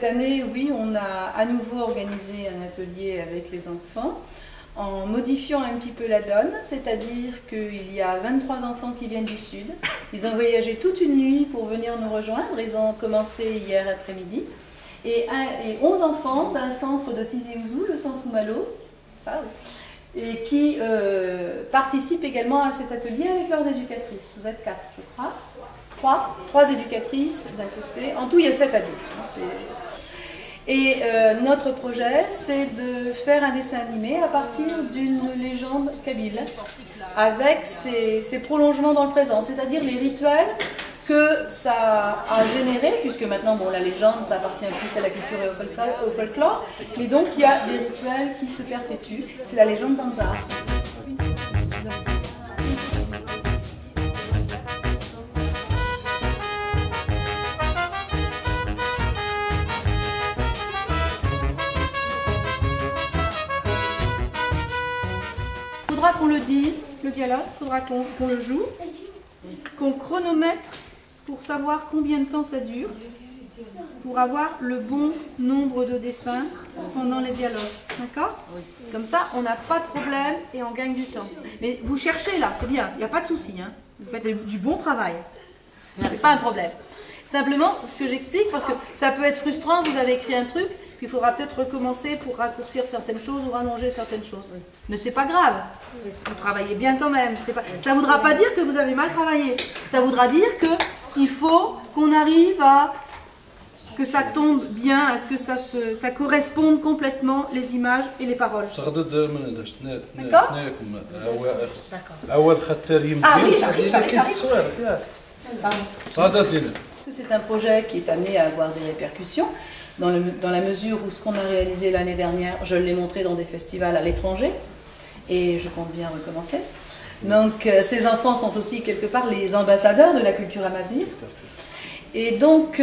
année, oui, on a à nouveau organisé un atelier avec les enfants en modifiant un petit peu la donne, c'est-à-dire qu'il y a 23 enfants qui viennent du Sud. Ils ont voyagé toute une nuit pour venir nous rejoindre. Ils ont commencé hier après-midi. Et 11 enfants d'un centre de Tizi Ouzou, le centre Malo, ça, et qui participent également à cet atelier avec leurs éducatrices. Vous êtes 4, je crois. 3 éducatrices d'un côté. En tout, il y a 7 adultes. Et notre projet, c'est de faire un dessin animé à partir d'une légende kabyle, avec ses prolongements dans le présent, c'est-à-dire les rituels que ça a généré, puisque maintenant, bon, la légende, ça appartient plus à la culture et au folklore, mais donc il y a des rituels qui se perpétuent. C'est la légende d'Anzar. Il faudra qu'on le dise, le dialogue, il faudra qu'on le joue, qu'on chronomètre pour savoir combien de temps ça dure, pour avoir le bon nombre de dessins pendant les dialogues. D'accord? Comme ça, on n'a pas de problème et on gagne du temps. Mais vous cherchez là, c'est bien, il n'y a pas de souci. Hein. Vous faites du bon travail. C'est pas un problème. Simplement, ce que j'explique, parce que ça peut être frustrant, vous avez écrit un truc, puis il faudra peut-être recommencer pour raccourcir certaines choses ou rallonger certaines choses. Mais c'est pas grave, vous travaillez bien quand même. Ça ne voudra pas dire que vous avez mal travaillé. Ça voudra dire qu'il faut qu'on arrive à ce que ça tombe bien, à ce que ça corresponde complètement les images et les paroles. D'accord? Ah oui, j'arrive. C'est un projet qui est amené à avoir des répercussions, dans la mesure où ce qu'on a réalisé l'année dernière, je l'ai montré dans des festivals à l'étranger, et je compte bien recommencer. Donc ces enfants sont aussi quelque part les ambassadeurs de la culture amazigh. Et donc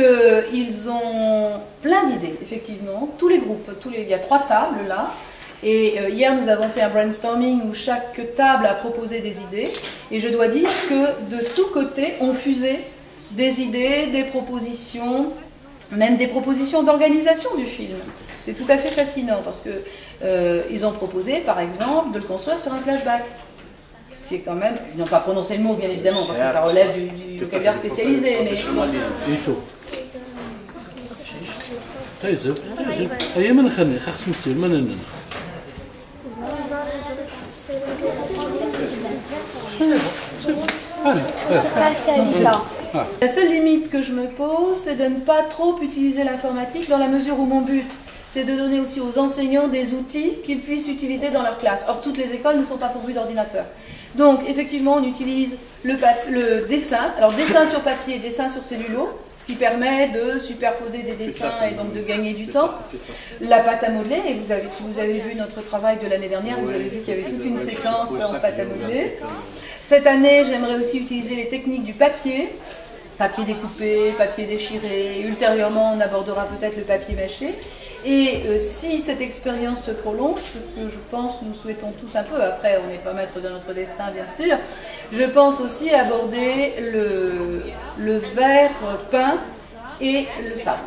ils ont plein d'idées, effectivement, tous les groupes, il y a 3 tables là. Et hier, nous avons fait un brainstorming où chaque table a proposé des idées. Et je dois dire que de tous côtés, on fusait des idées, des propositions, même des propositions d'organisation du film. C'est tout à fait fascinant parce que ils ont proposé, par exemple, de le construire sur un flashback. Ce qui est quand même... Ils n'ont pas prononcé le mot, bien évidemment, parce que ça relève du vocabulaire spécialisé. Mais... La seule limite que je me pose, c'est de ne pas trop utiliser l'informatique dans la mesure où mon but, c'est de donner aussi aux enseignants des outils qu'ils puissent utiliser dans leur classe. Or, toutes les écoles ne sont pas pourvues d'ordinateurs. Donc, effectivement, on utilise le dessin. Alors, dessin sur papier, dessin sur cellulo, ce qui permet de superposer des dessins et donc de gagner du temps. La pâte à modeler, et si vous avez vu notre travail de l'année dernière, vous avez vu qu'il y avait toute une séquence en pâte à modeler. Cette année, j'aimerais aussi utiliser les techniques du papier découpé, papier déchiré. Ultérieurement, on abordera peut-être le papier mâché. Et si cette expérience se prolonge, ce que je pense, nous souhaitons tous un peu, après on n'est pas maître de notre destin bien sûr, je pense aussi aborder le verre peint et le sable.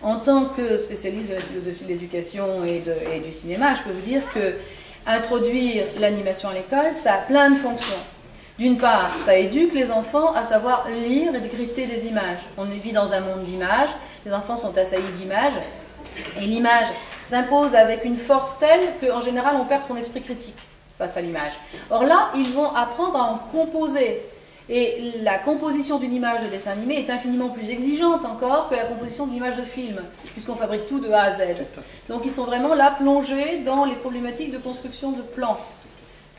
En tant que spécialiste de la philosophie de l'éducation et du cinéma, je peux vous dire que introduire l'animation à l'école, ça a plein de fonctions. D'une part, ça éduque les enfants à savoir lire et décrypter des images. On vit dans un monde d'images, les enfants sont assaillis d'images, et l'image s'impose avec une force telle qu'en général on perd son esprit critique face à l'image. Or là, ils vont apprendre à en composer. Et la composition d'une image de dessin animé est infiniment plus exigeante encore que la composition d'une image de film, puisqu'on fabrique tout de A à Z. Donc ils sont vraiment là plongés dans les problématiques de construction de plans.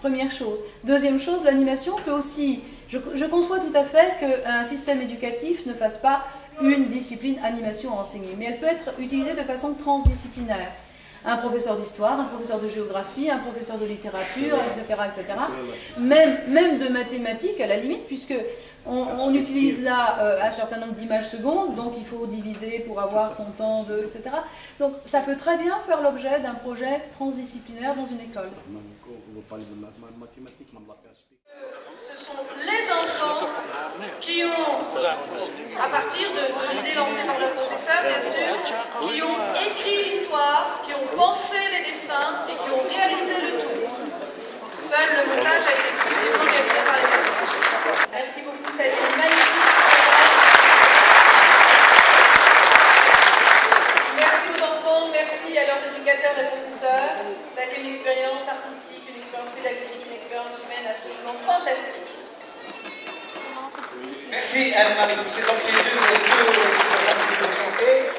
Première chose. Deuxième chose, l'animation peut aussi... Je conçois tout à fait qu'un système éducatif ne fasse pas une discipline animation à enseigner, mais elle peut être utilisée de façon transdisciplinaire. Un professeur d'histoire, un professeur de géographie, un professeur de littérature, etc. etc. Même de mathématiques à la limite, puisque on utilise là un certain nombre d'images secondes, donc il faut diviser pour avoir son temps de... etc. Donc ça peut très bien faire l'objet d'un projet transdisciplinaire dans une école. Ce sont les enfants qui ont, à partir de l'idée lancée par le professeur, bien sûr, qui ont écrit l'histoire, qui ont pensé les dessins et qui ont réalisé le tout. Seul le montage a été exclusivement réalisé par les élèves. Merci beaucoup, ça a été magnifique. Merci aux enfants, merci à leurs éducateurs et professeurs. Ça a été une expérience artistique, une expérience pédagogique, une expérience humaine absolument fantastique. Merci Anne-Marie pour cette amplitude de présenté.